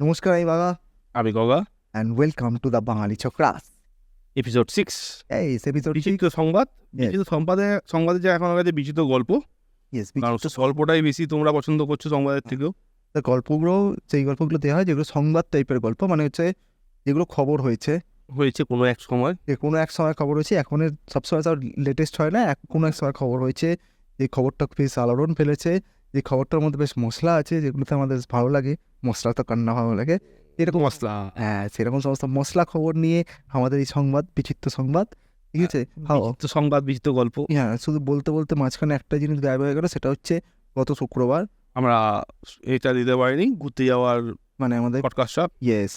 নমস্কার, আমি বাবা আমি Goga. And welcome to the Bangali Chakras. Episode 6, episode বিচিত্র সংবাদ। বিচিত্র সংবাদে যে এখন কাছে বিচিত্র গল্প, কারণ গল্পটাই বেশি তোমরা পছন্দ করছো সংবাদের থেকেও। গল্পগুলো সেই গল্পগুলো দেওয়া হয় যেগুলো সংবাদ টাইপের গল্প, মানে হচ্ছে যেগুলো খবর হয়েছে কোনো এক সময়, যে কোনো এক সময় খবর হয়েছে, এখনের সবসময় তার লেটেস্ট হয় না, কোনো এক সময় খবর হয়েছে, যে খবরটা বেশ আলোড়ন ফেলেছে, যে খবরটার মধ্যে বেশ মশলা আছে যেগুলোতে আমাদের বেশ ভালো লাগে, মশলা তো কান্না ভালো লাগে, এরকম মশলা। সেরকম সমস্ত মশলা খবর নিয়ে আমাদের এই সংবাদ, বিচিত্র সংবাদ, ঠিক আছে। বিচিত্র সংবাদ, বিচিত্র গল্প। হ্যাঁ, শুধু বলতে বলতে মাঝখানে একটা জিনিস গায়েব হয়ে গেল, সেটা হচ্ছে গত শুক্রবার আমরা এটা দিতে পারিনি, ঘুরতে যাওয়ার মানে আমাদের পডকাস্টটা।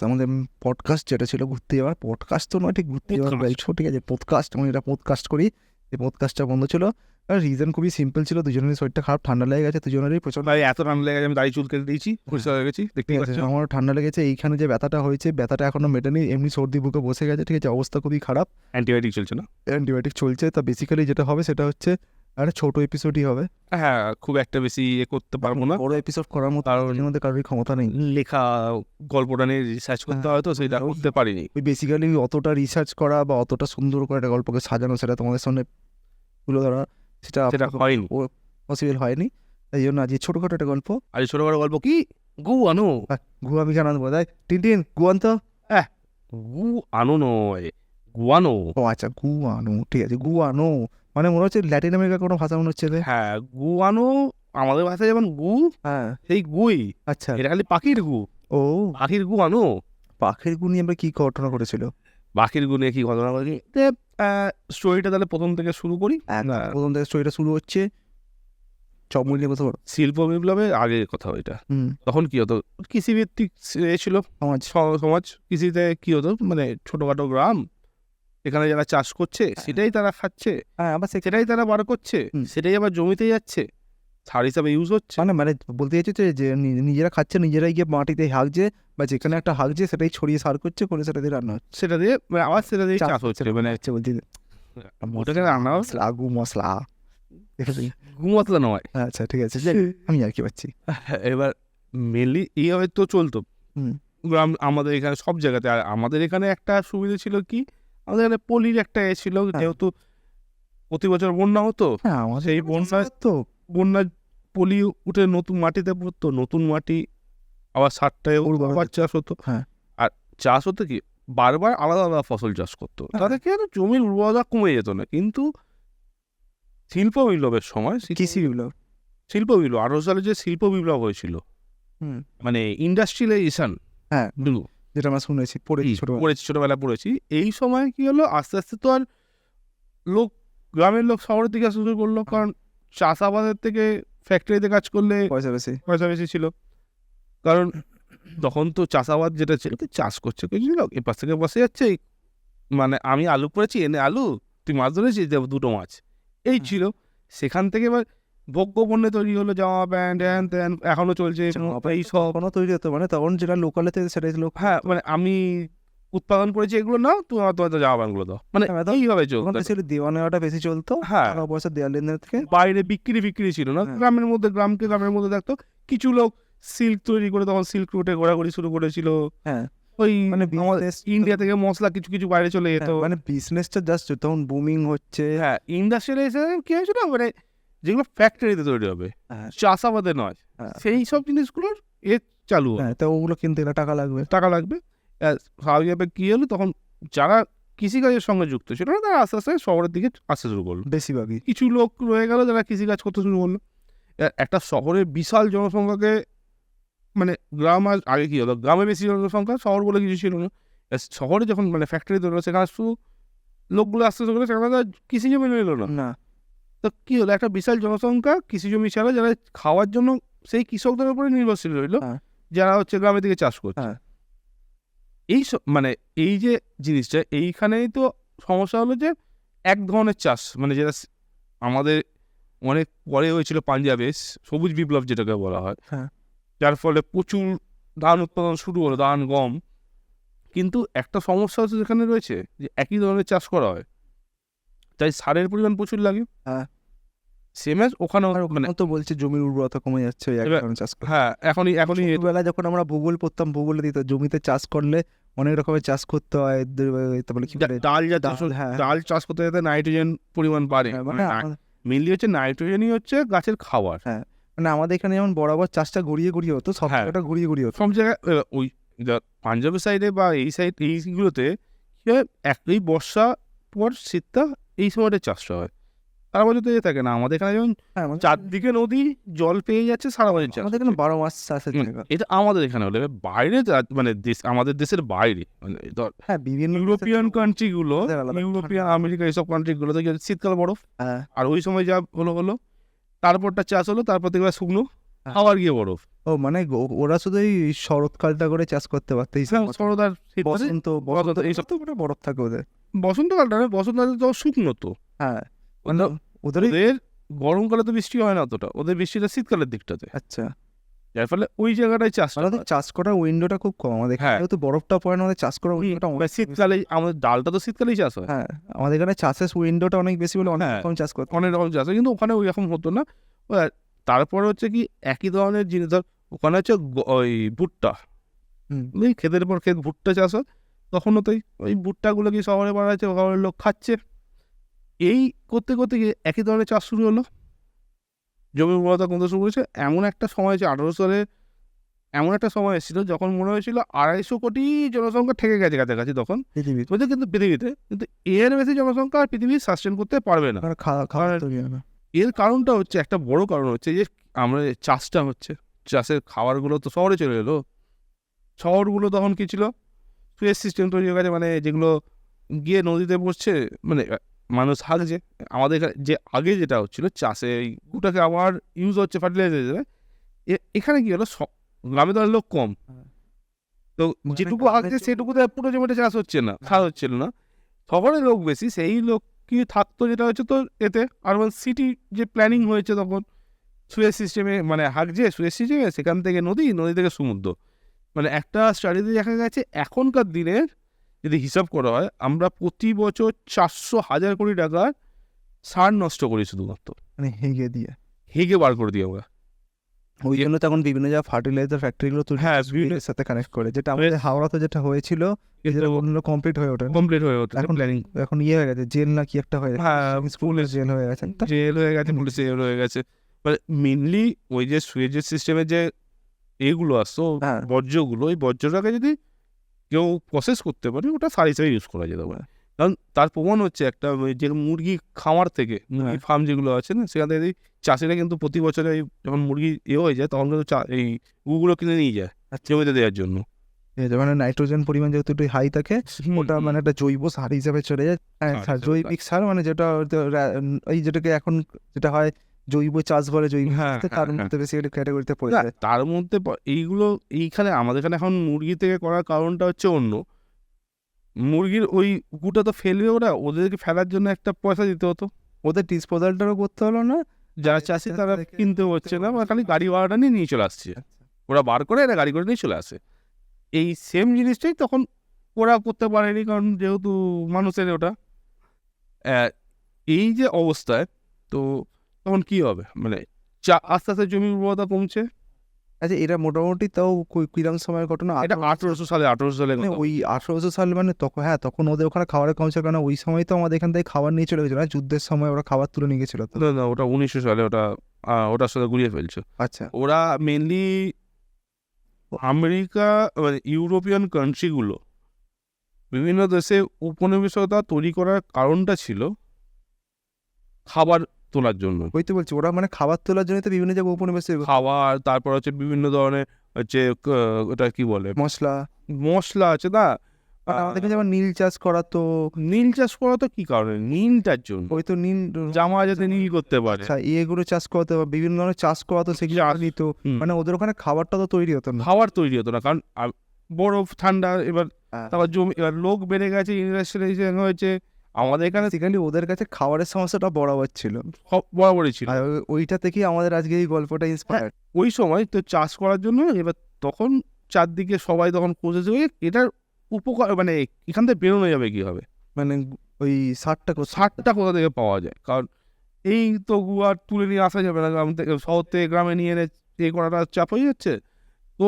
আমাদের পডকাস্ট যেটা ছিল, ঘুরতে যাওয়ার পডকাস্ট তো নয়, ঠিক ঘুরতে যাওয়ার ঠিক আছে, পডকাস্ট, মানে এটা পডকাস্ট করি, এই পডকাস্টটা বন্ধ ছিল। আর রিজন খুবই সিম্পল ছিল, দুজনেরই শরীরটা খারাপ, ঠান্ডা লেগে গেছে দুজনেরই প্রচন্ড। এত ঠান্ডা লেগে গেছে, আমি দাড়ি চুল কেটে দিয়েছি, পরিষ্কার হয়ে গেছি, দেখতে ঠিক আছে, পাচ্ছ। আমারও ঠান্ডা লেগেছে, এইখানে যে ব্যথাটা হয়েছে, ব্যথাটা এখনো মেটেনি, এমনি সর্দি বুকে বসে গেছে, ঠিক আছে, অবস্থা খুবই খারাপ, অ্যান্টিবায়োটিক চলছে না, অ্যান্টিবায়োটিক চলছে। তা বেসিক্যালি যেটা হবে সেটা হচ্ছে একটা ছোট এপিসোডই হবে। হ্যাঁ, খুব একটা বেশি করতে পারবো না, বড় এপিসোড করার মতো কারণ এর মধ্যে কারোরই ক্ষমতা নেই। লেখা গল্পটা নিয়ে রিসার্চ করতে হয়, তো সেটা করতে পারিনি। ওই বেসিক্যালি অতটা রিসার্চ করা বা অতটা সুন্দর করে একটা গল্পকে সাজানো, সেটা তোমাদের সামনে তুলে ধরা, সেটা হয়নি, পসিবল হয়নি। তাই জন্য আজ ছোটখাটো একটা গল্প। আর ছোটখাটো গল্প কি গু আনো। গু আমি কেন আনবো? তাই টিনটিন গু আনতো। গু আনো নয়, গুয়ানো। ও আচ্ছা, গু আনো, ঠিক আছে, গু আনো মানে মনে হচ্ছে ল্যাটিন আমেরিকার কোনো ভাষা মনে হচ্ছে। হ্যাঁ, গুয়ানো আমাদের ভাষায় যেমন গু, হ্যাঁ সেই গুই। আচ্ছা, এটা খালি পাখির গু। ও পাখির গু আনো। পাখির গু নিয়ে আমরা কি ঘটনা করেছিল? পাখির গু নিয়ে কি ঘটনা করি, স্টোরিটা তাহলে প্রথম থেকে শুরু করি। প্রথম থেকে স্টোরিটা শুরু হচ্ছে, চমুল নিয়ে বলতে পারো। শিল্প বিপ্লবের আগের কথা ওইটা। তখন কি হতো, কৃষিভিত্তিক ছিল সমাজ। কৃষিতে কি হতো, মানে ছোটখাটো গ্রাম, এখানে যারা চাষ করছে সেটাই তারা খাচ্ছে, আবার সেটাই তারা বার করছে, সেটাই আবার জমিতে যাচ্ছে, সার হিসাবে ইউজ হচ্ছে। মানে বলতে চাইছে যে নিজেরা খাচ্ছে, নিজেরাই গিয়ে মাটিতে হাগছে, বা যেখানে একটা হাগছে সেটাই ছড়িয়ে সার করছে, করে সেটা দিয়ে রান্না হচ্ছে, সেটা দিয়ে আবার সেটা দিয়ে চাষ হচ্ছে, মানে হচ্ছে বলছি ওটাকে রান্না গু মশলা গু মশলা নয়। আচ্ছা ঠিক আছে, আমি আর কি পাচ্ছি। এবার মেনলি এইভাবে তো চলতো গ্রাম আমাদের এখানে সব জায়গাতে। আর আমাদের এখানে একটা সুবিধা ছিল কি, আমাদের এখানে পলির একটা ছিল, যেহেতু প্রতি বছর বন্যা হতো, সেই বন্যা পলি উঠে নতুন মাটিতে পড়তো, নতুন মাটি আবার সারটায় আবার চাষ হতো। আর চাষ হতো কি, বারবার আলাদা আলাদা ফসল চাষ করতো, তাতে কি হতো, জমির উর্বরতা কমে যেত না। কিন্তু শিল্প বিপ্লবের সময়, শিল্প বিপ্লব 18 সালে যে শিল্প বিপ্লব হয়েছিল, মানে ইন্ডাস্ট্রিয়ালাইজেশন, যেটা আমরা শুনেছি, ছোটবেলা পড়েছি, এই সময় কি হলো, আস্তে আস্তে তো আর গ্রামের লোক শহরের দিকে আসতে শুরু করলো, কারণ চাষাবাদের থেকে ফ্যাক্টরিতে কাজ করলে পয়সা বেশি ছিল। কারণ তখন তো চাষাবাদ যেটা ছিল, চাষ করছে কিছু লোক, এপাশ থেকে বসে যাচ্ছে, মানে আমি আলু করেছি, এনে আলু, তুই মাছ ধরেছিস, দুটো মাছ, এই ছিল। সেখান থেকে এবার ভোগ্য পণ্য তৈরি হলো, জামা প্যান্ট, হ্যান ত্যান, এখনো চলছে এই সব তৈরি হতো, মানে তখন যেটা লোকালেতে সেটাই ছিল। হ্যাঁ, মানে আমি উৎপাদন করেছি এগুলো, নাও তোমার জামা প্যান্টগুলো দাও, মানে এইভাবে চলতো। দেওয়া নেওয়াটা বেশি চলতো, হ্যাঁ, টাকা পয়সা দেওয়া লেনদেন থেকে বাইরে বিক্রি ছিল না, গ্রামের মধ্যে গ্রামের মধ্যে দেখতো। কিছু লোক সিল্ক তৈরি করে তখন সিল্ক রুটে ঘোরাঘুরি শুরু করেছিল। ওই মানে ইন্ডিয়া থেকে মশলা কিছু কিছু বাইরে চলে যেত, মানে বিজনেসটা জাস্ট তখন বুমিং হচ্ছে। হ্যাঁ, ইন্ডাস্ট্রিয়ালাইজেশন কি হয়েছিল, মানে যেগুলো ফ্যাক্টরিতে তৈরি হবে, চাষাবাদে নয়, সেই সব জিনিসগুলোর চালু, তো ওগুলো কিনতে গেলে টাকা লাগবে। স্বাভাবিকভাবে কি হলো, তখন যারা কৃষিকাজের সঙ্গে যুক্ত ছিল না, তারা আস্তে আস্তে শহরের দিকে আসতে শুরু করলো। বেশিরভাগই কিছু লোক রয়ে গেল যারা কৃষিকাজ করতে শুরু করলো। একটা শহরের বিশাল জনসংখ্যাকে, মানে গ্রাম আর আগে কি হলো, গ্রামে বেশি জনসংখ্যা, শহর বলে কিছু ছিল না। শহরে যখন মানে ফ্যাক্টরি তৈরি হলো, সেখানে শুধু লোকগুলো আসতে শুরু করলো, সেখানে কৃষি জমি নিল না। তো কি হলো, একটা বিশাল জনসংখ্যা কৃষি জমি ছাড়া, যারা খাওয়ার জন্য সেই কৃষকদের উপরে নির্ভরশীল রইল, যারা হচ্ছে গ্রামের দিকে চাষ করছে। এই মানে এই যে জিনিসটা, এইখানেই তো সমস্যা হলো যে এক ধরনের চাষ, মানে যেটা আমাদের অনেক পরে হয়েছিল পাঞ্জাবে, সবুজ বিপ্লব যেটাকে বলা হয়, যার ফলে প্রচুর ধান উৎপাদন শুরু হলো, ধান গম। কিন্তু একটা সমস্যা হচ্ছে যেখানে রয়েছে, যে একই ধরনের চাষ করা হয়, তাই সারের পরিমাণ প্রচুর লাগে। সেম অ্যাজ ওখানেও আর মানে ওখানেও তো বলছে জমির উর্বরতা কমে যাচ্ছে ওই এক এবার- কারণে চাষ করে। হ্যাঁ এখনই ছোটবেলায় যখন আমরা ভূগোল পড়তাম, ভূগোলে দিত জমিতে চাষ করলে অনেক রকমের চাষ করতে হয়, তারপরে কি বলে ডাল জাতীয় ডাল, হ্যাঁ, ডাল চাষ করতে যাতে নাইট্রোজেন পরিমাণ বাড়ে, হ্যাঁ, মানে আমাদের- মেনলি হচ্ছে নাইট্রোজেনই হচ্ছে গাছের খাবার। হ্যাঁ, মানে আমাদের এখানে যেমন বরাবর চাষটা ঘুরিয়ে ঘুরিয়ে হতো, সব হ্যাঁ। জায়গাটা ঘুরিয়ে ঘুরিয়ে হতো। সব জায়গায় ওই পাঞ্জাবের সাইডে বা এই সাইড এইগুলোতে কি হয়, এই বর্ষা পর শীতটা এই সময়টা চাষটা হয়, সারা বছর তো থাকে না। আমাদের এখানে যেমন হ্যাঁ, চারদিকে নদী, জল পেয়ে যাচ্ছে, সারা বছর চাষ আমাদের এখানে হচ্ছে। 12 মাস চাষের হুম, জায়গা। এটা আমাদের এখানে হলে বাইরে মানে দেশ, আমাদের দেশের বাইরে মানে ধর হ্যাঁ, বিভিন্ন ইউরোপিয়ান কান্ট্রিগুলো, আমাদের আলাদা ইউরোপিয়ান আমেরিকা এইসব কান্ট্রিগুলোতে শীতকাল বরফ, হ্যাঁ, আর ওই সময় যা হলো তারপরটা চাষ হলো, তারপর থেকে শুকনো, হ্যাঁ। আবার গিয়ে বরফ। ও মানে ওরা শুধু এই শরৎকালটা করে চাষ করতে পারতো, এই হ্যাঁ, শরৎ আর শীত মানে বসন্ত বসন্ত এইসব এইসব তো মানে বরফ থাকে ওদের। বসন্তকালটা না, বসন্তকালে তো শুকনো তো, হ্যাঁ, মানে ওদের ওদের গরমকালে তো বৃষ্টি হয় না অতটা, ওদের বৃষ্টিটা শীতকালের দিকটাতে, আচ্ছা, যার ফলে ওই জায়গাটায় চাষটা মানে ওদের হয়। চাষ করার উইন্ডোটা খুব কম আমাদের এখানে, হ্যাঁ। যেহেতু বরফটা পড়ে না, ওদের চাষ করার উইন্ডোটা এবার শীতকালে আমাদের ডালটা তো শীতকালেই চাষ হয়, হ্যাঁ, আমাদের এখানে চাষের উইন্ডোটা অনেক বেশি বলে অনেক হ্যাঁ। রকম চাষ করতে। অনেক রকম চাষ হয়, কিন্তু ওখানে ওই রকম হতো না। তারপরে হচ্ছে কি একই ধরনের জিনিস, ধর ওখানে হচ্ছে ওই ভুট্টা, হুম, ওই ক্ষেতের পর ক্ষেত ভুট্টা চাষ হয়, তখনও তো ওই ভুট্টাগুলো কি শহরে বাড়াচ্ছে, শহরের লোক খাচ্ছে, এই করতে করতে গিয়ে একই ধরনের চাষ শুরু হলো, জমির উর্বরতা কমতে শুরু করেছে। এমন একটা সময় আছে 1800 সালে, এমন একটা সময় এসেছিল যখন মনে হয়েছিল 250 কোটি জনসংখ্যা ঠেকে গেছে কাছাকাছি তখন, পৃথিবীর বুঝলে, কিন্তু পৃথিবীতে, কিন্তু এর বেশি জনসংখ্যা আর পৃথিবী সাস্টেন করতে পারবে না। ওখানে খাওয়া আর- তৈরি হয় না। এর কারণটা হচ্ছে, একটা বড় কারণ হচ্ছে যে আমরা চাষটা হচ্ছে, চাষের খাবারগুলো তো শহরে চলে এলো। শহরগুলো তখন কি ছিল, সুয়েজ সিস্টেম তৈরি হয়ে গেছে, মানে যেগুলো গিয়ে নদীতে পড়ছে, মানে মানুষ হাগছে। আমাদের এখানে যে আগে যেটা হচ্ছিল চাষে, এই গুটাকে আবার ইউজ হচ্ছে ফার্টিলাইজার হিসেবে, এখানে কি হলো, গ্রামে তো আর লোক কম, হ্যাঁ। তো মানে যেটুকু গ্রামের আগছে জন্য- সেটুকুতে পুরো জমিতে চাষ হচ্ছে না, খাওয়া হচ্ছিল না। শহরে লোক বেশি, সেই লোক কি থাকতো, যেটা হচ্ছে তো এতে আরবান সিটি যে প্ল্যানিং হয়েছে তখন সুয়েজ সিস্টেমে, মানে হাগছে সুয়েজ সিস্টেমে, সেখান থেকে নদী, নদী থেকে সমুদ্র, মানে একটা স্টাডিতে দেখা গেছে এখনকার দিনের যদি হিসাব করা হয়, আমরা প্রতি বছর 400,000 কোটি টাকার সার নষ্ট করি শুধুমাত্র, মানে হেগে দিয়ে। হেগে বার করে দিই আমরা। ওই জন্য তখন বিভিন্ন জায়গায় ফার্টিলাইজার ফ্যাক্টরিগুলো তৈরি হ্যাঁ, হচ্ছে বিভিন্ন- এর সাথে কানেক্ট করে, যেটা আমাদের হাওড়াতে যেটা হয়েছিল, যেটা কমপ্লিট হয়ে ওঠে না। কমপ্লিট হয়ে হতো এখন প্ল্যানিং, এখন ইয়ে হয়ে গেছে, জেল না কি একটা হয়ে গেছে, হ্যাঁ, স্কুলের জেল হয়ে গেছে। জেল হয়ে গেছে, পুলিশ জেল হয়ে গেছে, মানে মেনলি ওই যে সুয়েজের সিস্টেমের যে এগুলো আসতো, হ্যাঁ। বর্জ্যগুলো, ওই বর্জ্যটাকে যদি কেউ প্রসেস করতে পারে, ওটা সার হিসেবে ইউজ করা যেতে পারে। কারণ তার প্রমাণ হচ্ছে একটা ওই যে মুরগি খামার থেকে, মুরগি ফার্ম যেগুলো আছে না, সেখান থেকে চাষিরা কিন্তু প্রতি বছরে যখন মুরগি হয়ে যায়, তখন কিন্তু এই গুগুলো কিনে নিয়ে যায় জমিতে দেওয়ার জন্য। মানে নাইট্রোজেন পরিমাণ যেহেতু একটু হাই থাকে, ওটা মানে একটা জৈব সার হিসেবে চলে যায়। হ্যাঁ, সার হিসেবে জৈবিক সার, মানে যেটা ওই যেটাকে এখন যেটা হয় জৈব চাষ বলে, জৈব হ্যাঁ, চাষ, তার হ্যাঁ, মধ্যে বেশি ক্যাটাগরিতে পড়ে না, যায়। তার মধ্যে এইগুলো এইখানে আমাদের এখানে এখন মুরগি থেকে করার কারণটা হচ্ছে অন্য। মুরগির ওই গুটা তো ফেলবে ওরা, ওদেরকে ফেলার জন্য একটা পয়সা দিতে হতো, ওদের ডিসপোজালটারও করতে হলো না। যারা চাষি তারা কিনতে হচ্ছে না, বা খালি গাড়ি ভাড়াটা নিয়ে চলে আসছে, ওরা বার করে এরা গাড়ি করে নিয়ে চলে আসে। এই সেম জিনিসটাই তখন ওরা করতে পারেনি, কারণ যেহেতু মানুষের ওটা এই যে অবস্থায়, তো তখন কি হবে, মানে আস্তে আস্তে জমির উর্বরতা কমছে। আচ্ছা, এটা মোটামুটি তাও কিরম সময়ের ঘটনা? এটা 1800 সালে মানে ওই 1800 সাল, মানে তখন, হ্যাঁ, তখন ওদের ওখানে খাবারের কম ছিল, কারণ ওই সময় তো আমাদের এখান থেকে খাবার নিয়ে চলে গেছিল না, যুদ্ধের সময় ওরা খাবার তুলে নিয়ে গেছিল তো। না, ওটা 1900 সালে, ওটা ওটার সাথে গুলিয়ে ফেলছে। আচ্ছা, ওরা মেনলি আমেরিকা, মানে ইউরোপিয়ান কান্ট্রিগুলো, বিভিন্ন দেশে উপনিবেশতা তৈরি করার কারণটা ছিল খাবার তোলার জন্য, ওই তো বলছি, ওরা মানে খাবার তোলার জন্য তো বিভিন্ন জায়গায় উপনিবেশে খাবার, তারপর হচ্ছে বিভিন্ন ধরনের হচ্ছে ওটা কি বলে, মশলা, মশলা আছে না, মানে আমাদের এখানে যেমন নীল চাষ করা, তো নীল চাষ করা তো কি কারণে, নীলটার জন্য, ওই তো নীল জামা যাতে নীল করতে পারে। আচ্ছা, এগুলো চাষ করতে বা বিভিন্ন ধরনের চাষ করা, তো সেগুলো চাষ, নিত, হুম। মানে ওদের ওখানে খাবারটা তো তৈরি হতো না। খাবার তৈরি হতো না, কারণ বরফ ঠান্ডা, এবার হ্যাঁ। তারপর জমি, এবার লোক বেড়ে গেছে, ইন্ডাস্ট্রিয়ালাইজেশন হয়েছে, আমাদের এখানে বেসিক্যালি ওদের কাছে খাবারের সমস্যাটা বরাবর ছিল, বরাবরই ছিল। আর ওইটা থেকেই আমাদের আজকে এই গল্পটা ইন্সপায়ার। ওই সময় তো চাষ করার জন্য, এবার তখন চারদিকে সবাই তখন কোজেছে, এটার উপকার, মানে এখান থেকে বেরোনো যাবে কি হবে, মানে ওই সারটা সারটা কোথা থেকে পাওয়া যায়, কারণ এই তো গুয়া তুলে নিয়ে আসা যাবে না, গ্রাম থেকে শহর থেকে গ্রামে নিয়ে এনে এ করাটা চাপ হয়ে যাচ্ছে। তো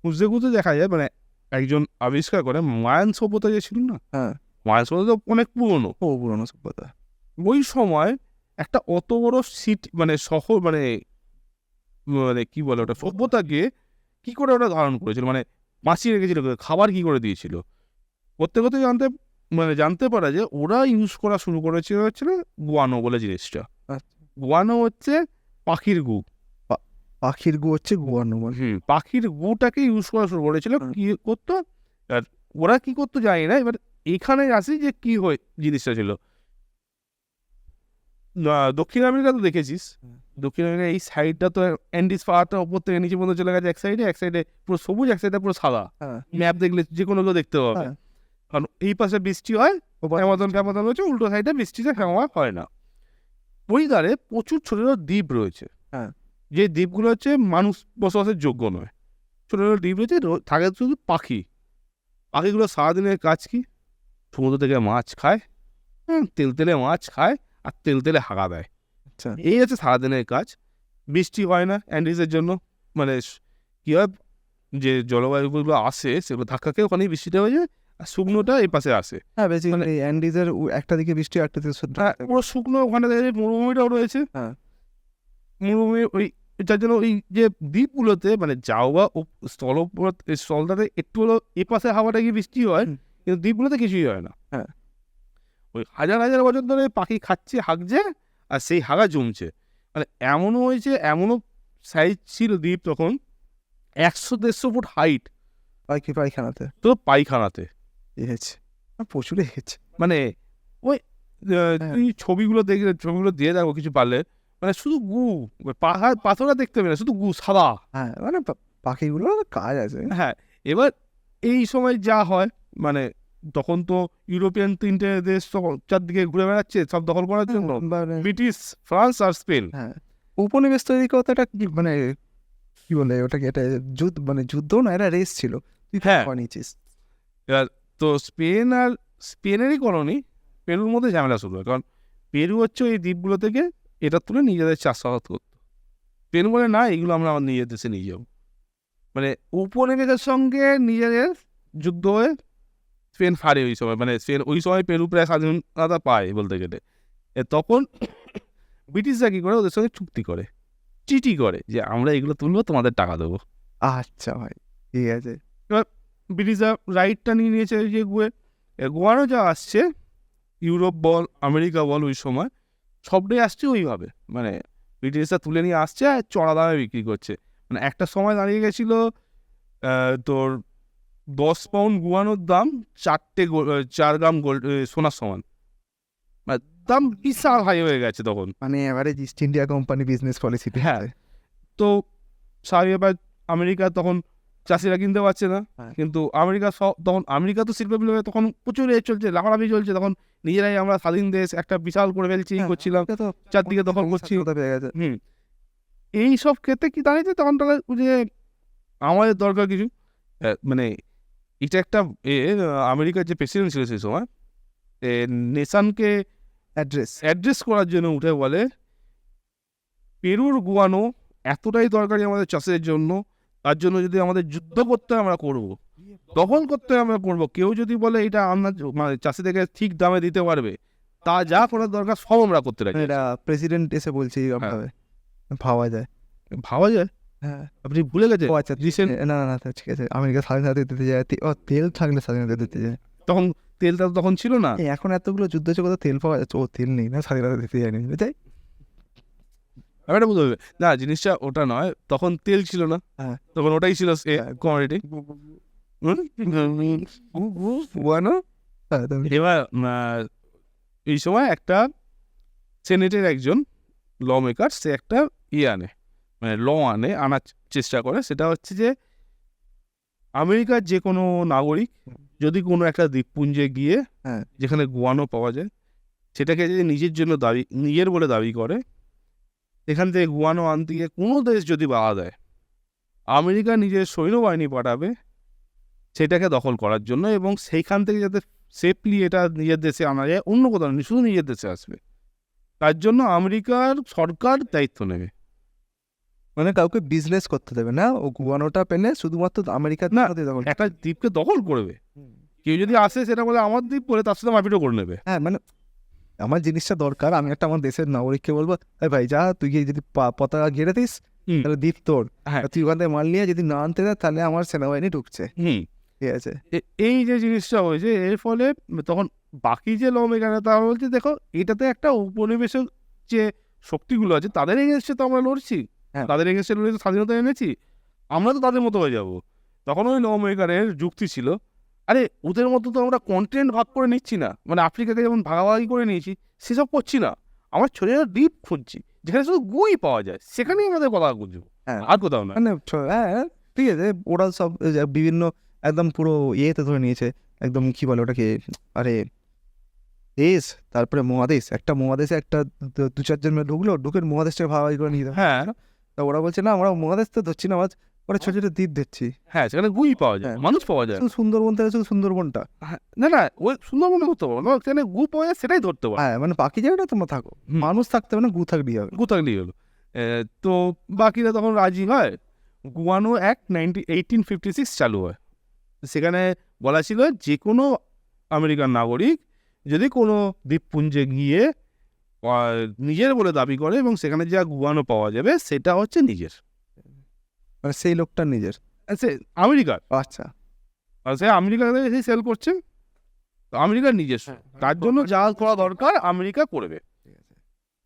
খুঁজতে খুঁজতে দেখা যায় মানে একজন আবিষ্কার করে মায়ান সভ্যতা যে ছিল না, হ্যাঁ, মায়ান সভ্যতা তো অনেক পুরনো। ও পুরনো সভ্যতা। ওই সময় একটা অত বড় সিটি মানে শহর মানে মানে কি বলে ওটা সভ্যতাকে কি করে ওটা ধারণ করেছিল, মানে বাঁচিয়ে রেখেছিল, খাবার কি করে দিয়েছিল। করতে করতে জানতে পারা যে ওরা ইউজ করা শুরু করেছিল হচ্ছিল গুয়ানো বলে জিনিসটা। আচ্ছা। গুয়ানো হচ্ছে পাখির গু। পাখির গু হচ্ছে গুয়ানো বলে। পাখির গুটাকে ইউজ করা শুরু করেছিল। হুম। কি করতো আর ওরা কি করতো জানি না। এবার এখানে আসি যে কি হয় জিনিসটা ছিল। দক্ষিণ আমেরিকা তো দেখেছিস, হুম। দক্ষিণ আমেরিকা এই সাইডটা তো অ্যান্ডিস পাহাড়টা ওপর থেকে নিচে পর্যন্ত চলে গেছে, এক সাইডে পুরো সবুজ, এক সাইডে পুরো সাদা। হ্যাঁ, ম্যাপ দেখলে যে কোনো কেউ দেখতে পাবে। হ্যাঁ। কারণ এই পাশে বৃষ্টি হয়, ওপারে অ্যামাজন হচ্ছে, উল্টো সাইডে বৃষ্টিতে হয় না। ওই ধারে প্রচুর ছোট ছোট দ্বীপ রয়েছে। হ্যাঁ। যে দ্বীপগুলো হচ্ছে মানুষ বসবাসের যোগ্য নয়। ছোট ছোট দ্বীপ রয়েছে, থাকে শুধু পাখি। পাখিগুলো সারাদিনের কাজ কি, সমুদ্র থেকে মাছ খায়, তেলতেলে মাছ খায় আর তেলতেলে হাগা দেয়। আচ্ছা। এই হচ্ছে সারাদিনের কাজ। বৃষ্টি হয় না অ্যান্ডিজের জন্য, মানে কি হয় যে জলবায়ুগুলো আসে সেগুলো ধাক্কা খেয়ে ওখানেই বৃষ্টিটা হয়ে যায়, আর শুকনোটা এই পাশে আসে। হ্যাঁ, বেসিক্যালি অ্যান্ডিজের একটা দিকে বৃষ্টি, একটা দিকে শুদ্ধ। পুরো শুকনো, ওখানে দেখে মরুভূমিটাও রয়েছে। হ্যাঁ। মরুভূমি ওই যার জন্য ওই যে দ্বীপগুলোতে মানে যাওয়া ও স্থলটাতে একটু হলো এ পাশে হাওয়াটা গিয়ে বৃষ্টি হয়, হুম। কিন্তু দ্বীপগুলোতে কিছুই হয় না। হ্যাঁ। ওই হাজার হাজার বছর ধরে পাখি খাচ্ছে, হাগছে, আর সেই হাগা জমছে। মানে এমনও হয়েছে, এমনও সাইজ ছিল দ্বীপ তখন 100-150 ফুট হাইট পায়খানাতে তো পায়খানাতে। এসেছে, প্রচুর এসেছে। মানে ওই হ্যাঁ। তুই ছবিগুলো দিয়ে দেখো কিছু পারলে, মানে শুধু গু, পাহাড় পাথরা দেখতে পেলে শুধু গু সাদা। হ্যাঁ, মানে পাখিগুলো কাজ আছে। হ্যাঁ, এবার এই সময় যা হয় মানে তখন তো ইউরোপিয়ান 3টে দেশ তখন চারদিকে ঘুরে বেড়াচ্ছে সব দখল করার জন্য, মানে ব্রিটিশ, ফ্রান্স আর স্পেন। হ্যাঁ, উপনিবেশ তৈরি করতে একটা মানে কি বলে ওটাকে, এটা যুদ্ধ না, এটা রেস ছিল। তুই হ্যাঁ। নিয়েছিস। এবার তো স্পেনেরই কলোনি, পেরুর মধ্যে ঝামেলা শুরু হয়। কারণ পেরু হচ্ছে এই দ্বীপগুলো থেকে এটা তুলে নিজেদের চাষাবাদ করতো। পেরু বলে না, এগুলো আমরা আমার নিজের দেশে নিয়ে যাবো। মানে উপনিবেশের সঙ্গে নিজেদের যুদ্ধ হয়ে স্পেন হারে ওই সময়, মানে স্পেন ওই সময় পেরু প্রায় স্বাধীনতা পায় বলতে গেলে। তখন ব্রিটিশরা কী করে, ওদের সঙ্গে চুক্তি করে, চিঠি করে যে আমরা এগুলো তুলবো, তোমাদের টাকা দেবো। আচ্ছা ভাই, ঠিক আছে। ব্রিটিশরা রাইটটা নিয়ে নিয়েছে যে গোয়ানো যা আসছে, ইউরোপ বল আমেরিকা বল ওই সময় সবটাই আসছে ওইভাবে, মানে ব্রিটিশরা তুলে নিয়ে আসছে আর চড়া দামে বিক্রি করছে। মানে একটা সময় দাঁড়িয়ে গেছিল তোর 10 পাউন্ড গুয়ানোর দাম 4 গ্রাম গোল্ড সোনার সমান। মানে দাম বিশাল হাই হয়ে গেছে তখন। মানে average east India company business policy. হ্যাঁ, তো স্বাভাবিক ব্যাপার, আমেরিকা তখন চাষিরা কিনতে পারছে না। হ্যাঁ। কিন্তু তখন আমেরিকা তো শিল্প বিপ্লবে তখন প্রচুর চলছে, লাফালাফি চলছে। তখন নিজেরাই আমরা স্বাধীন দেশ একটা বিশাল করে ফেলছি, করছিলাম, চারদিকে দখল করছি। পেয়ে গেছে। এই সব ক্ষেত্রে কি দাঁড়িয়েছে তখন তাহলে যে আমাদের দরকার কিছু, মানে এটা একটা আমেরিকার যে প্রেসিডেন্ট ছিল সেই সময় নেশানকে অ্যাড্রেস করার জন্য উঠে বলে পেরুর গুয়ানো এতটাই দরকারি আমাদের চাষের জন্য, তার জন্য যদি আমাদের যুদ্ধ করতে হয় আমরা করবো, দখল করতে হয় আমরা করবো। কেউ যদি বলে এটা আমরা মানে চাষিদেরকে ঠিক দামে দিতে পারবে, তা যা করার দরকার সব আমরা করতে রাজি। এটা প্রেসিডেন্ট এসে বলছে এইভাবে ভাবা যায়। ভাবা যায়। হ্যাঁ, আপনি ভুলে গেছে ও আচ্ছা, না না না, ঠিক আছে। আমেরিকা স্বাধীনতা দিতে যায়, তেল থাকলে স্বাধীনতা দিতে যায়। তখন তেলটা তখন ছিল না। এখন এতগুলো যুদ্ধ হচ্ছে, কোথাও তেল পাওয়া যাচ্ছে, ও তেল নেই না, স্বাধীনতা দিতে যায়নি, বুঝাই। ব্যাপারটা বুঝতে হবে না, জিনিসটা ওটা নয়, তখন তেল ছিল না। হ্যাঁ। তখন ওটাই ছিল কমোডিটি। এবার এই সময় একটা সেনেটের একজন ল মেকার, সে একটা আনে, মানে আনার চেষ্টা করে। সেটা হচ্ছে যে আমেরিকার যে কোনো নাগরিক যদি কোনো একটা দ্বীপপুঞ্জে গিয়ে যেখানে গুয়ানো পাওয়া যায়, সেটাকে যদি নিজের বলে দাবি করে, এখান থেকে গুয়ানো আনতে গিয়ে কোনো দেশ যদি বাধা দেয়, আমেরিকা নিজের সৈন্যবাহিনী পাঠাবে সেটাকে দখল করার জন্য, এবং সেইখান থেকে যাতে সেফলি এটা নিজের দেশে আনা যায়, অন্য কোথাও নেই, শুধু নিজের দেশে আসবে। তার জন্য আমেরিকার সরকার দায়িত্ব নেবে। মানে কাউকে বিজনেস করতে দেবে না, ও গুয়ানোটা পেলে শুধুমাত্র আমেরিকার না, মধ্যে দখল। একটা দ্বীপকে দখল করবে, কেউ যদি আসে সেটা বলে আমার দ্বীপ বলে তার সাথে মারপিটও করে নেবে। হ্যাঁ মানে আমার জিনিসটা দরকার, আমি একটা আমার দেশের নাগরিককে বলবো, এই ভাই যা তুই গিয়ে যদি পতাকা গেড়ে দিস হুম, তাহলে দ্বীপ তোর, হ্যাঁ, আর তুই ওখান থেকে মাল নিয়ে যদি না আনতে দেয় তাহলে আমার সেনাবাহিনী ঢুকছে, হুম। ঠিক আছে। এই যে জিনিসটা হয়েছে এর ফলে তখন বাকি যে ল মেকাররা তারা বলছে দেখো এটাতে একটা উপনিবেশের যে শক্তিগুলো আছে তাদের এগেনস্টে তো আমরা লড়ছি, হ্যাঁ। তাদের এগেনস্টে লড়ে তো স্বাধীনতা এনেছি, আমরা তো তাদের মতো হয়ে যাব। তখন ওই ল মেকারের যুক্তি ছিল, আরে ওদের মতো তো আমরা কন্টেন্ট ভাগ করে নিচ্ছি না, মানে আফ্রিকাকে যেমন ভাগাভাগি করে নিয়েছি সেসব করছি না, আমার ছোট ছোট দ্বীপ খুঁজছি যেখানে শুধু গুই পাওয়া যায়, সেখানেই আমাদের কথা খুঁজবো, হ্যাঁ। আর কোথাও না। মানে হ্যাঁ ঠিক আছে, ওরা সব এই যে বিভিন্ন একদম পুরো ইয়েতে ধরে নিয়েছে, একদম কি বলে ওটাকে, আরে দেশ তারপরে মহাদেশ, একটা মহাদেশে একটা দু চারজন মিলে ঢুকলো, ঢুকে মহাদেশটাকে ভাগাভাগি করে নিয়ে যাবে। হ্যাঁ, তা ওরা বলছে না আমরা মহাদেশ তো ধরছি না, আমরা ওরা ছোট ছোট দ্বীপ দিচ্ছি। হ্যাঁ, সেখানে গুই পাওয়া যায়, হ্যাঁ। মানুষ পাওয়া যায়। শুধু সুন্দরবন থেকে শুধু সুন্দরবনটা, হ্যাঁ, না না ওই সুন্দরবনে করতে পারবো না, সেখানে গু পাওয়া যায় সেটাই ধরতে পারবো, হ্যাঁ মানে বাকি জায়গাটা তোমরা থাকো, হুম। মানুষ থাকতে হবে না, গু থাকলেই হবে। গু থাকলেই হলো। তো বাকিরা তখন রাজি হয়, গুয়ানো অ্যাক্ট 1856 চালু হয়। সেখানে বলা ছিল যে কোনো আমেরিকান নাগরিক যদি কোনো দ্বীপপুঞ্জে গিয়ে নিজের বলে দাবি করে এবং সেখানে যা গুয়ানো পাওয়া যাবে সেটা হচ্ছে নিজের, মানে সেই লোকটা নিজের। সে আমেরিকার, আচ্ছা আর সে আমেরিকাতে এসে সেল করছে, তো আমেরিকার নিজস্ব, তার জন্য যা করা দরকার আমেরিকা করবে।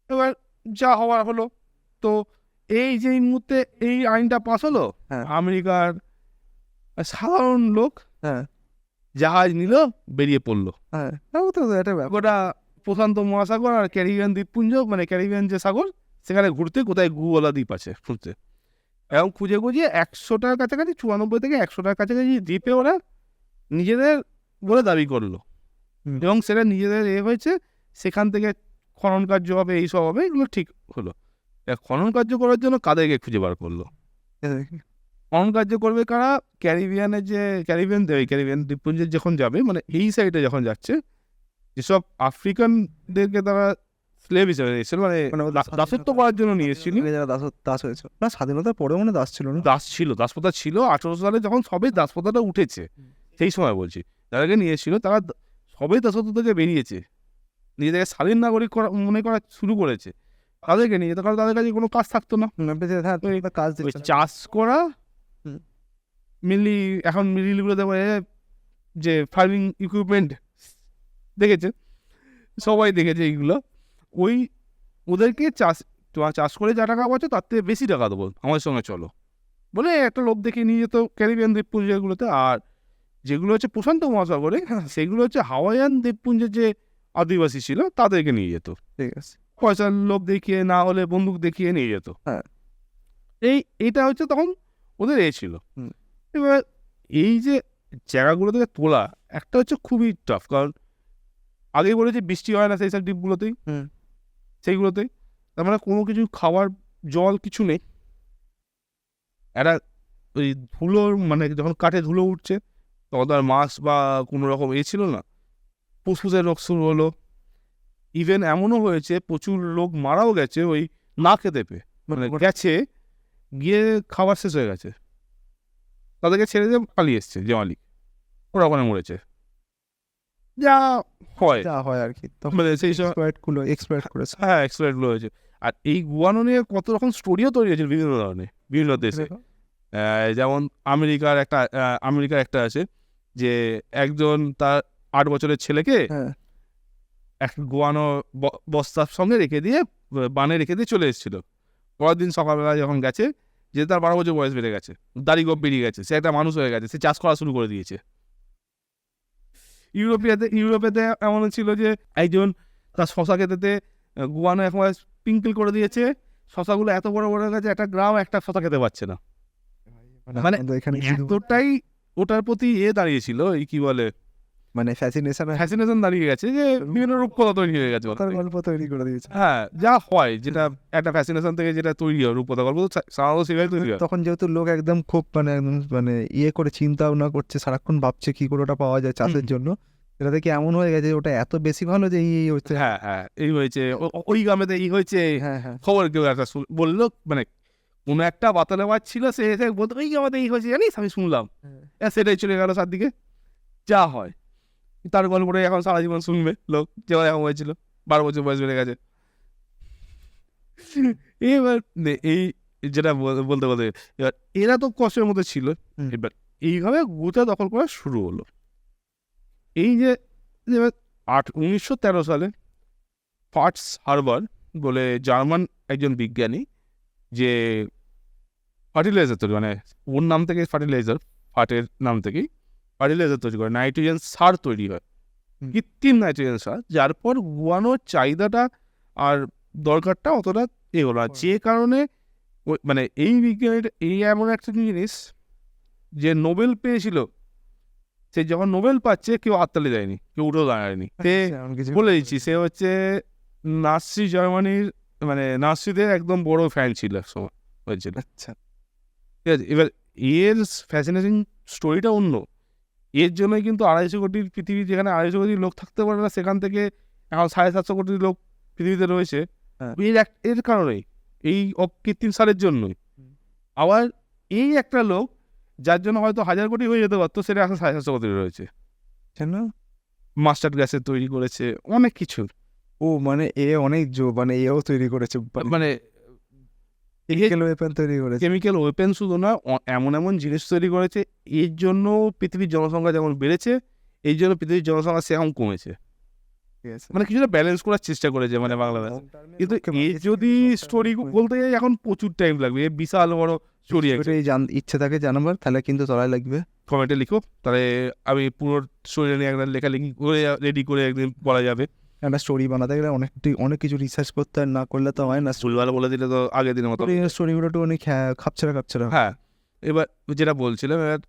এবার যা হওয়ার হলো, তো এই যে এই মুহূর্তে এই আইনটা পাস হলো, হ্যাঁ। আমেরিকার সাধারণ লোক হ্যাঁ জাহাজ নিল, বেরিয়ে পড়লো হ্যাঁ তাও তো একটা ব্যাপার। গোটা প্রশান্ত মহাসাগর আর ক্যারিবিয়ান দ্বীপপুঞ্জ, মানে ক্যারিবিয়ান যে সাগর সেখানে ঘুরতে, কোথায় গুওয়ালা দ্বীপ আছে খুঁজতে, এবং খুঁজে খুঁজে 100টার কাছাকাছি, 94 থেকে 100টার কাছাকাছি দ্বীপে ওরা নিজেদের বলে দাবি করলো, হুম। এবং সেটা নিজেদের হয়েছে, সেখান থেকে খনন কার্য হবে, এইসব হবে, এগুলো ঠিক হলো। খনন কার্য করার জন্য কাদেরকে খুঁজে বার করলো? খনন কার্য করবে কারা? ক্যারিবিয়ানের যে ক্যারিবিয়ান দ্বীপপুঞ্জে যখন যাবে, মানে এই সাইডে যখন যাচ্ছে, যেসব আফ্রিকানদেরকে তারা স্লেভ হিসেবে এসেছিল, মানে মানে ওদের দাসত্ব করার জন্য নিয়ে এসেছিল, যারা দাস হয়েছে না, স্বাধীনতার পরেও মানে দাস ছিল না। দাস ছিল, দাসপ্রথা ছিল 1800 সালে যখন সবে দাসপ্রথাটা উঠেছে, সেই সময় বলছি, যাদেরকে নিয়ে এসেছিল তারা সবে দাসত্ব থেকে বেরিয়েছে, নিজেদেরকে স্বাধীন নাগরিক মনে করা শুরু করেছে, তাদেরকে নিয়ে যেত, কারণ তাদের কাছে কোনো কাজ থাকতো না, হ্যাঁ তো একটা কাজ ওই দিচ্ছে না। চাষ করা, হুম। মেনলি এখন মিডিলগুলোতে যে ফার্মিং ইকুইপমেন্ট দেখেছে, সবাই দেখেছে এইগুলো, ওই ওদেরকে চাষ করে যা টাকা পাচ্ছে তার থেকে বেশি টাকা দেবো, আমাদের সঙ্গে চলো বলে একটা লোক দেখে নিয়ে যেত ক্যারিবিয়ান দ্বীপপুঞ্জগুলোতে। আর যেগুলো হচ্ছে প্রশান্ত মহাসাগরে, সেগুলো হচ্ছে হাওয়াইয়ান দ্বীপপুঞ্জের যে আদিবাসী ছিল তাদেরকে নিয়ে যেত, ঠিক আছে। পয়সার লোভ দেখিয়ে, না হলে বন্দুক দেখিয়ে নিয়ে যেত। হ্যাঁ। এইটা হচ্ছে তখন ওদের ছিল। হুম। এবার এই যে জায়গাগুলো থেকে তোলা, একটা হচ্ছে খুবই টাফ, কারণ আগেই বলেছি বৃষ্টি হয় না সেই সব দ্বীপগুলোতেই, হুম। সেইগুলোতেই, তার মানে কোনো কিছু খাবার জল কিছু নেই, একটা ওই ধুলোর, মানে যখন কাঠে ধুলো উঠছে তখন তার মাস্ক বা কোনো রকম ছিল না, ফুসফুসের রোগ শুরু হলো, ইভেন এমনও হয়েছে প্রচুর লোক মারাও গেছে ওই না খেতে পেয়ে, মানে গেছে গিয়ে খাবার শেষ হয়ে গেছে, তাদেরকে ছেড়ে দিয়ে পালিয়ে এসছে যে মালিক, ওরা ওখানে মরেছে, যা হয় যা হয় আর কি, তখন মানে সেই সময়, এক্সপ্লয়েট করেছে। হ্যাঁ এক্সপায়ারগুলো হয়েছে। আর এই গুয়ানো নিয়ে কত রকম স্টোরিও তৈরি হয়েছে বিভিন্ন ধরনের, বিভিন্ন দেশে, যেমন আমেরিকার একটা আছে যে একজন তার 8 বছরের ছেলেকে হ্যাঁ এক গুয়ানো বস্তার সঙ্গে রেখে দিয়ে, বানে রেখে দিয়ে চলে এসেছিল, পরের দিন সকালবেলা যখন গেছে, যে তার 12 বছর বয়স বেড়ে গেছে, দাড়ি গোপ বেরিয়ে গেছে, সে একটা মানুষ হয়ে গেছে, সে চাষ করা শুরু করে দিয়েছে। ইউরোপেতে এমন ছিল যে একজন তার শশা খেতে গুয়ানো একবার স্প্রিঙ্কেল করে দিয়েছে, শশাগুলো এত বড় বড় হয়ে গেছে, একটা গ্রাম একটা শশা খেতে পারছে না, মানে আমাদের এখানে এতটাই ওটার প্রতি দাঁড়িয়েছিল, এই কি বলে মানে ফ্যাসিনেশন দাঁড়িয়ে গেছে, যে বিভিন্ন রূপকথা তৈরি হয়ে গেছে ওর থেকে। গল্প তৈরি করে দিয়েছে। হ্যাঁ, যা হয়, যেটা একটা ফ্যাসিনেশন থেকে যেটা তৈরি হয় রূপকথা গল্প, সাধারণত সেটাই তৈরি হয়। তখন যেহেতু লোক একদম খুব মানে একদম মানে ইয়ে করে চিন্তা ভাবনা করছে, সারাক্ষণ ভাবছে কি করে ওটা পাওয়া যায় চাষের জন্য, এটা দেখে এমন হয়ে গেছে ওটা এত বেশি ভালো যে এই হচ্ছে। হ্যাঁ হ্যাঁ এই হয়েছে ওই গ্রামেতে এই হয়েছে, হ্যাঁ হ্যাঁ খবর কেউ একটা বললো, মানে কোনো একটা বাতালে মাছ ছিল, সে এসে বলতো ওই গ্রামেতে এই হয়েছে জানিস, আমি শুনলাম, সেটাই চলে গেল চারদিকে। যা হয় তার গল্পটাই এখন সারা জীবন শুনবে লোক, যেমন এখন হয়েছিল 12 বছর বয়স বেড়ে গেছে। এবার এই যেটা বলতে বলতে এবার এরা তো কষ্টের মধ্যে ছিল, হুম। এবার এইভাবে গোটা দখল করা শুরু হলো। এই যে 1913 সালে ফার্টস হারবার বলে জার্মান একজন বিজ্ঞানী, যে ফার্টিলাইজার তৈরি, মানে ওর নাম থেকে ফার্টিলাইজার, ফার্টের নাম থেকেই ফার্টিলাইজার তৈরি করে, নাইট্রোজেন সার তৈরি হয়, হুম। কৃত্রিম নাইট্রোজেন সার, যার পর গুয়ানোর চাহিদাটা আর দরকারটা অতটা হলো না, যে কারণে মানে এই বিজ্ঞানীর এই এমন একটা জিনিস যে নোবেল পেয়েছিল, সে যখন নোবেল পাচ্ছে কেউ হাততালি দেয়নি, কেউ উঠেও দাঁড়ায়নি। সে এমন কিছু বলে দিচ্ছি, সে হচ্ছে নাৎসি জার্মানির, মানে নাৎসিদের একদম বড় ফ্যান ছিল এক সময় হয়েছিল। আচ্ছা ঠিক আছে, এবার এর ফ্যাসিনেটিং স্টোরিটা অন্য। এর জন্যই কিন্তু 250 কোটির পৃথিবী, যেখানে 250 কোটি লোক থাকতে পারে না, সেখান থেকে এখন 750 কোটি লোক পৃথিবীতে রয়েছে, হ্যাঁ। এর কারণেই, এই কৃত্রিম সারের জন্যই। আবার এই একটা লোক যার জন্য হয়তো 1000 কোটি হয়ে যেতে পারতো, সেটা এখন 750 কোটি রয়েছে, কেন? মাস্টার্ড গ্যাসের তৈরি করেছে, অনেক কিছু। ও মানে এ অনেক মানে এও তৈরি করেছে, মানে কেমিক্যাল ওয়েপন তৈরি করেছে। কেমিক্যাল ওয়েপেন শুধু না, এমন এমন জিনিস তৈরি করেছে, এর জন্য পৃথিবীর জনসংখ্যা যেমন বেড়েছে, এই জন্য পৃথিবীর জনসংখ্যা সেরকম কমেছে, ঠিক আছে। মানে কিছুটা ব্যালেন্স করার চেষ্টা করেছে মানে বাংলাদেশ। কিন্তু এর যদি স্টোরি বলতে যাই এখন প্রচুর টাইম লাগবে, এর বিশাল বড় স্টোরি আছে। ইচ্ছে থাকে জানাবার তাহলে কিন্তু চলাই লাগবে। কমেন্টে লিখো, তাহলে আমি পুরো স্টোরি নিয়ে একটা লেখালেখি করে রেডি করে একদিন বলা যাবে। একটা স্টোরি বানাতে গেলে অনেক কিছু রিসার্চ করতে হয়, না করলে তো হয় না। ভুলভাল বলে দিলে তো আগের দিনের মতো। স্টোরিগুলো একটু অনেক খাপছাড়া খাপছাড়া। হ্যাঁ, এবার যেটা বলছিলাম, এবার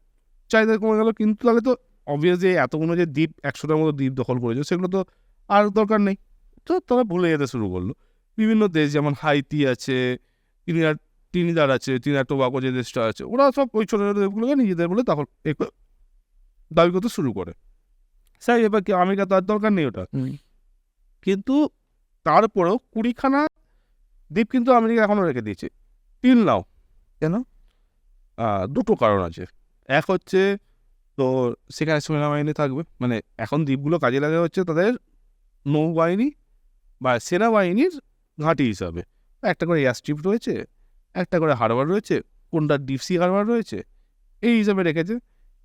চাহিদা কমে গেল, কিন্তু তাহলে তো অবভিয়াসলি এতগুলো যে দ্বীপ, 100টার মতো দ্বীপ দখল করেছে, সেগুলো তো আর দরকার নেই, তো তারা ভুলে যেতে শুরু করলো। বিভিন্ন দেশ যেমন হাইতি আছে, টিনিদার আছে, টিনিদার টোবাকো যে দেশটা আছে, ওরা সব ওই ছোটো ছোটো দেশগুলোকে নিজেদের বলে দখল দাবি করতে শুরু করে। স্যার এবার কি আমেরিকা তো আর দরকার নেই ওটা, কিন্তু তারপরেও 20খানা দ্বীপ কিন্তু আমেরিকা এখনও রেখে দিয়েছে টিল নাও। কেন? দুটো কারণ আছে। এক হচ্ছে তো সেখানে সেনাবাহিনী থাকবে, মানে এখন দ্বীপগুলো কাজে লাগা হচ্ছে তাদের নৌবাহিনী বা সেনাবাহিনীর ঘাঁটি হিসাবে। একটা করে এয়ার স্ট্রিপ রয়েছে, একটা করে হারবার রয়েছে, কোনটা ডিপসি হারবার রয়েছে, এই হিসাবে রেখেছে।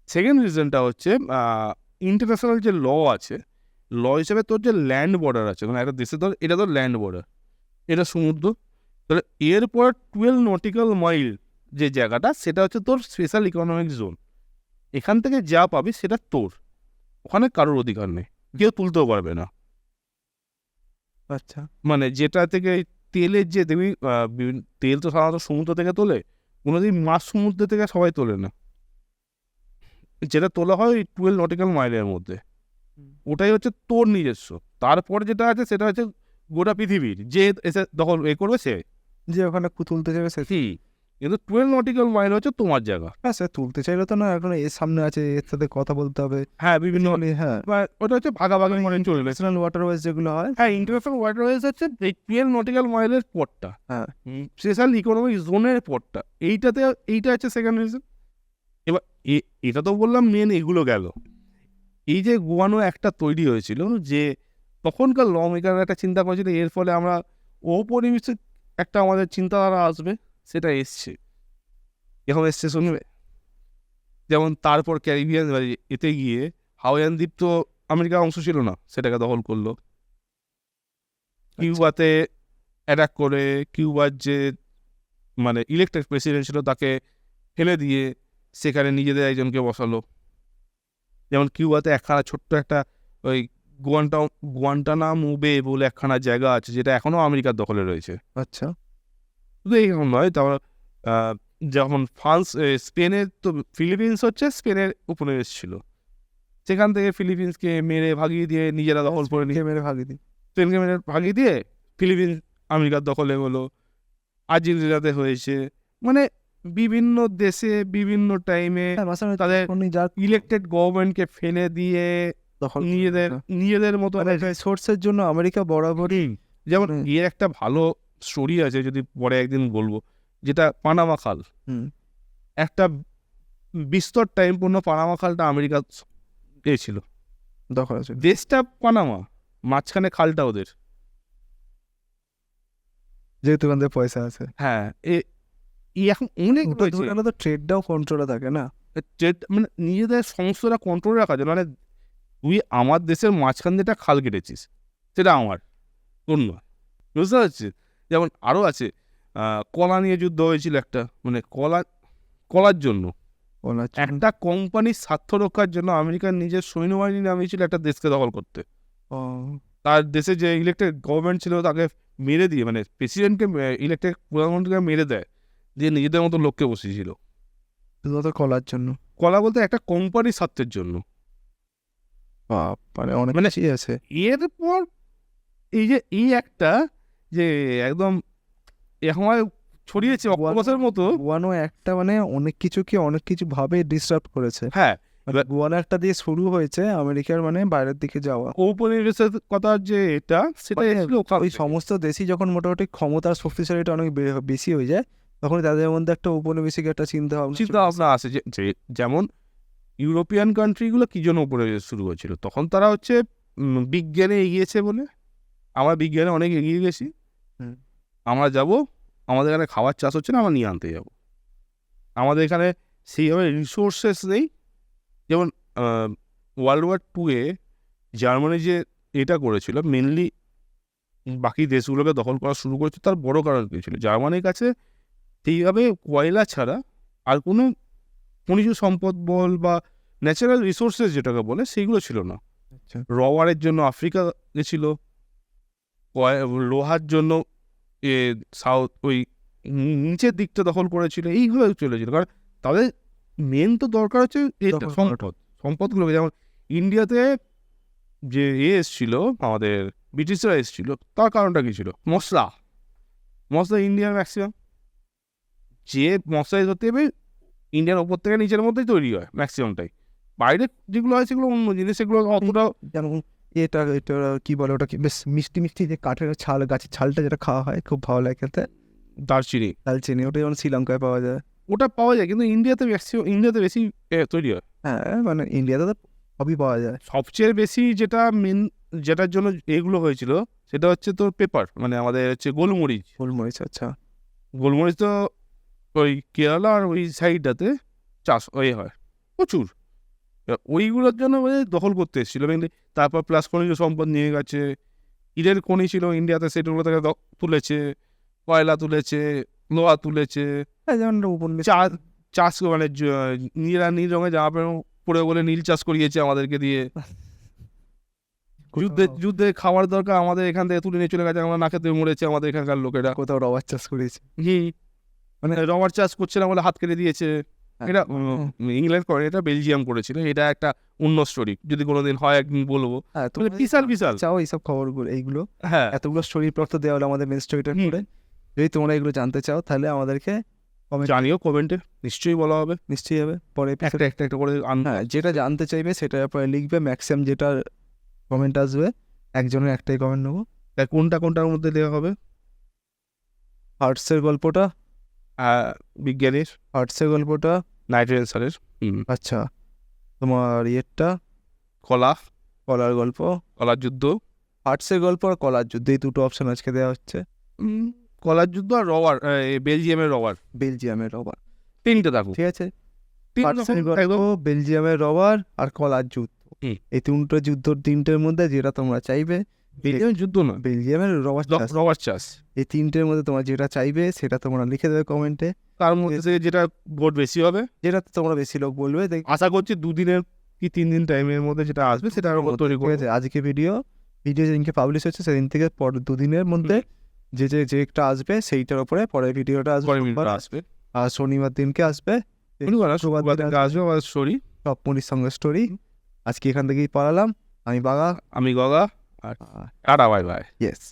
সেকেন্ড রিজনটা হচ্ছে ইন্টারন্যাশনাল যে ল আছে, ল হিসেবে তোর যে ল্যান্ড বর্ডার আছে, মানে একটা দেশে ধর এটা তোর ল্যান্ড বর্ডার, এটা সমুদ্র, তাহলে এরপর 12 নটিক্যাল মাইল যে জায়গাটা, সেটা হচ্ছে তোর স্পেশাল ইকোনমিক জোন। এখান থেকে যা পাবি সেটা তোর, ওখানে কারোর অধিকার নেই, কেউ তুলতেও পারবে না। আচ্ছা মানে যেটা থেকে তেলের যে দেখবি তেল তো সাধারণত সমুদ্র থেকে তোলে, কোনোদিন মাছ সমুদ্র থেকে সবাই তোলে না, যেটা তোলা হয় ওই 12 নটিক্যাল মাইলের মধ্যে, ওটাই হচ্ছে তোর নিজস্ব। তারপর যেটা আছে সেটা হচ্ছে গোটা পৃথিবীর, যে এসে দখল করবে সে, যে ওখানে তুলতে চাইবে সে। কিন্তু 12 নটিক্যাল মাইল হচ্ছে তোমার জায়গা। হ্যাঁ সে তুলতে চাইলে তো না, এখন এর সামনে আছে, এর সাথে কথা বলতে হবে। হ্যাঁ, বিভিন্ন হ্যাঁ ওটা হচ্ছে ভাগাভাগি মনে চলবে। ন্যাশনাল ওয়াটারওয়েজ যেগুলো হয়। হ্যাঁ, ইন্টারন্যাশনাল ওয়াটারওয়েজ হচ্ছে এই 12 নটিক্যাল মাইলের পরটা, হ্যাঁ স্পেশাল ইকোনমিক জোনের পরটা, এইটা হচ্ছে সেকেন্ড রিজন। এবার এটা তো বললাম মেন, এগুলো গেল। এই যে গুয়ানো একটা তৈরি হয়েছিল, যে তখনকার ল মেকাররা একটা চিন্তা করেছিল এর ফলে আমরা ঔপনিবেশিক একটা আমাদের চিন্তাধারা আসবে, সেটা এসছে। এখন এসছে শুনবে, যেমন তারপর ক্যারিবিয়ান এতে গিয়ে হাওয়াইয়ান দ্বীপ তো আমেরিকার অংশ ছিল না, সেটাকে দখল করলো। কিউবাতে অ্যাটাক করে কিউবার যে মানে ইলেক্টেড প্রেসিডেন্ট ছিল তাকে ফেলে দিয়ে সেখানে নিজেদের একজনকে বসালো। যেমন কিউবাতে একখানা ছোট্ট একটা ওই গুয়ান্টানামো বে বলে একখানা জায়গা আছে, যেটা এখনও আমেরিকার দখলে রয়েছে। আচ্ছা শুধু এইরকম নয়, তারপর যখন স্পেনের তো ফিলিপিন্স হচ্ছে স্পেনের উপনিবেশ ছিল, সেখান থেকে ফিলিপিন্সকে মেরে ভাগিয়ে দিয়ে নিজেরা দখল করে নিয়ে, মেরে ভাগি দিই। স্পেনকে মেরে ভাগিয়ে দিয়ে ফিলিপিন্স আমেরিকার দখলে হলো। আর্জেন্টিনাতে হয়েছে, মানে বিভিন্ন দেশে বিভিন্ন টাইমে তাদের ইলেকটেড গভর্নমেন্টকে ফেলে দিয়ে দখল নিজেদের মতো মানে রিসোর্সের জন্য আমেরিকা বরাবরই যেমন হুম। এর একটা ভালো স্টোরি আছে, যদি পরে একদিন বলবো, যেটা পানামা খাল। হুম, একটা বিস্তর টাইম পূর্ণ পানামা খালটা আমেরিকা ছিল, দখল আছে। দেশটা পানামা, মাঝখানে খালটা ওদের। যেহেতু ওখানে পয়সা আছে, হ্যাঁ, এখন অনেক ওটা রয়েছে। ধরে তো ট্রেডটাও কন্ট্রোলে থাকে না। মানে নিজেদের সমস্যাটা কন্ট্রোল রাখার জন্য, মানে তুই আমার দেশের মাঝখান দিয়ে একটা খাল কেটেছিস, সেটা আমার, তোর নয়। বুঝতে পারছিস? যেমন আরও আছে, কলা নিয়ে যুদ্ধ হয়েছিল একটা, মানে কলার জন্য ওলা একটা কোম্পানির স্বার্থ রক্ষার জন্য আমেরিকার নিজের সৈন্যবাহিনী নামিয়েছিল একটা দেশকে দখল করতে। ও, তার দেশে যে ইলেক্টেড গভর্নমেন্ট ছিল তাকে মেরে দিয়ে, মানে প্রেসিডেন্টকে ইলেক্টেড প্রধানমন্ত্রীকে মেরে দেয়, দিয়ে নিজেদের মতো লোককে বসিয়েছিল। শুধুমাত্র কলার জন্য। কলা বলতে একটা কোম্পানির স্বার্থের জন্য। বাপ, মানে অনেক মানে কিছুই আছে। এরপর এই একটা যে একদম এখন ছড়িয়েছে অক্টোপাসের মতো। গুয়ানো একটা মানে অনেক কিছু ভাবে ডিস্টার্ব করেছে। হ্যাঁ, মানে গুয়ানো একটা দিয়ে শুরু হয়েছে আমেরিকার মানে বাইরের দিকে যাওয়া। ঔপনিবেশের কথা যে এটা, সেটা মানে এসেছিল ওখান ওই থেকে। সমস্ত দেশই যখন মোটামুটি ক্ষমতার শক্তিশালীটা অনেক বেশি হয়ে যায়, তখন তাদের মধ্যে একটা উপনিবেশিক একটা চিন্তা ভাবনা আসে যে যেমন ইউরোপিয়ান কান্ট্রিগুলো কি জন্য উপরে শুরু হয়েছিল, তখন তারা হচ্ছে বিজ্ঞানে এগিয়েছে বলে, আমরা বিজ্ঞানে অনেক এগিয়ে গেছি, হুম। আমরা যাব, আমাদের এখানে খাবার চাষ হচ্ছে না, আমরা নিয়ে আনতে যাব। আমাদের এখানে সেইভাবে রিসোর্সেস নেই। যেমন ওয়ার্ল্ড ওয়ার 2-এ জার্মানি যে এটা করেছিল, মেনলি বাকি দেশগুলোকে দখল করা শুরু করেছে, তার বড় কারণ কী ছিল? জার্মানির কাছে সেইভাবে কয়লা ছাড়া আর কোনো খনিজ সম্পদ বল বা ন্যাচারাল রিসোর্সেস যেটাকে বলে সেইগুলো ছিল না। আচ্ছা। রবারের জন্য আফ্রিকা গেছিল, লোহার জন্য সাউথ ওই নিচের দিকটা দখল করেছিল, এইভাবে চলেছিল। কারণ তাদের মেন তো দরকার হচ্ছে এটা, দখল সম্পদগুলোকে। যেমন ইন্ডিয়াতে যে এসছিল, আমাদের ব্রিটিশরা এসছিল, তার কারণটা কী ছিল? মশলা ইন্ডিয়ার ম্যাক্সিমাম যে মশলা ধরতে হবে ইন্ডিয়ার ওপর থেকে নিচের মধ্যেই তৈরি হয় ম্যাক্সিমামটাই। বাইরে যেগুলো হয় সেগুলো অন্য জিনিস, সেগুলো অতটা যেমন এটা এটা কি বলে ওটা, কি বেশ মিষ্টি মিষ্টি যে কাঠের ছাল, গাছের ছালটা যেটা খাওয়া হয় খুব ভালো লাগে খেতে, দারচিনি, দালচিনি, ওটা যেমন শ্রীলঙ্কায় পাওয়া যায়। ওটা পাওয়া যায়, কিন্তু ইন্ডিয়াতে বেশি তৈরি হয়। হ্যাঁ, মানে ইন্ডিয়াতে তো সবই পাওয়া যায়। সবচেয়ে বেশি যেটা মেন, যেটার জন্য এগুলো হয়েছিল, সেটা হচ্ছে তোর পেপার, মানে আমাদের হচ্ছে গোলমরিচ। গোলমরিচ, আচ্ছা। গোলমরিচ তো ওই কেরালা আর ওই সাইডটাতে চাষ হয় প্রচুর। ওইগুলোর জন্য মানে দখল করতে এসেছিল মেনলি। তারপর প্লাস খনিজ সম্পদ নিয়ে গেছে, হীরের খনি ছিল ইন্ডিয়াতে, সেগুলো থেকে তুলেছে, কয়লা তুলেছে, লোহা তুলেছে, হ্যাঁ, যেমন উপনিবেশ। চাষ মানে নিজেরা নীল রঙের জামা প্যান্ট পরে বলে নীল চাষ করিয়েছে আমাদেরকে দিয়ে। যুদ্ধে খাওয়ার দরকার, আমাদের এখান থেকে তুলে নিয়ে চলে গেছে, আমরা না খেতে মরেছে আমাদের এখানকার লোকেরা। কোথাও রবার চাষ করেছে। মানে রবার চাষ করছে না বলে হাত কেটে দিয়েছে। এটা ইংল্যান্ড করে, এটা বেলজিয়াম করেছিল। এটা একটা অন্য স্টোরি, যদি কোনোদিন হয় একদিন বলবো। হ্যাঁ, তুমি বিশাল চাও এইসব খবরগুলো, এইগুলো হ্যাঁ, এতগুলো স্টোরি পত্র দেওয়া হলো আমাদের মেন স্টোরিটার করে। যদি তোমরা এগুলো জানতে চাও তাহলে আমাদেরকে জানিও কমেন্টে, নিশ্চয়ই বলা হবে, নিশ্চয়ই হবে পরে একটা করে হ্যাঁ, যেটা জানতে চাইবে সেটার পরে লিখবে। ম্যাক্সিমাম যেটা কমেন্ট আসবে, একজনের একটাই কমেন্ট নেবো। কোনটার মধ্যে দেওয়া হবে? হার্টসের গল্পটা, বিজ্ঞানীর হার্টসের গল্পটা, নাইট্রোজেন স্যারের আচ্ছা, তোমার ইয়েরটা কলার গল্প, কলার যুদ্ধ। হার্টসের গল্প আর কলার যুদ্ধ, এই দুটো অপশন আজকে দেওয়া হচ্ছে। কলার যুদ্ধ আর রবার, বেলজিয়ামের রবার, বেলজিয়ামের রবার, তিনটে থাকুক। ঠিক আছে। হার্টসের গল্প, বেলজিয়ামের রবার আর কলার যুদ্ধ, এই তিনটের মধ্যে যেটা তোমরা চাইবে। বেলজিয়ামের যুদ্ধ না, বেলজিয়ামের রবার চাষ। এই তিনটের মধ্যে তোমরা যেটা চাইবে সেটা তোমরা লিখে দেবে কমেন্টে। তার মধ্যে থেকে যেটা ভোট বেশি হবে, যেটাতে তোমরা বেশি লোক বলবে, আশা করছি 2 দিনের কি 3 দিন টাইমের মধ্যে যেটা আসবে সেটা তৈরি ঠিক করে। আছে। আজকে ভিডিও যেদিনকে পাবলিশ হচ্ছে সেদিন থেকে পর 2 দিনের মধ্যে যে একটা আসবে সেইটার উপরে পরের ভিডিওটা আসবে। আর শনিবার দিনকে আসবে, শুক্রবার দিনকে আসবে আমার স্টোরি, স্বপ্নরির সঙ্গে স্টোরি। আজকে এখান থেকেই পালালাম। আমি বাগা, আমি গগা, আর টাটা, বাই বাই। ইয়েস।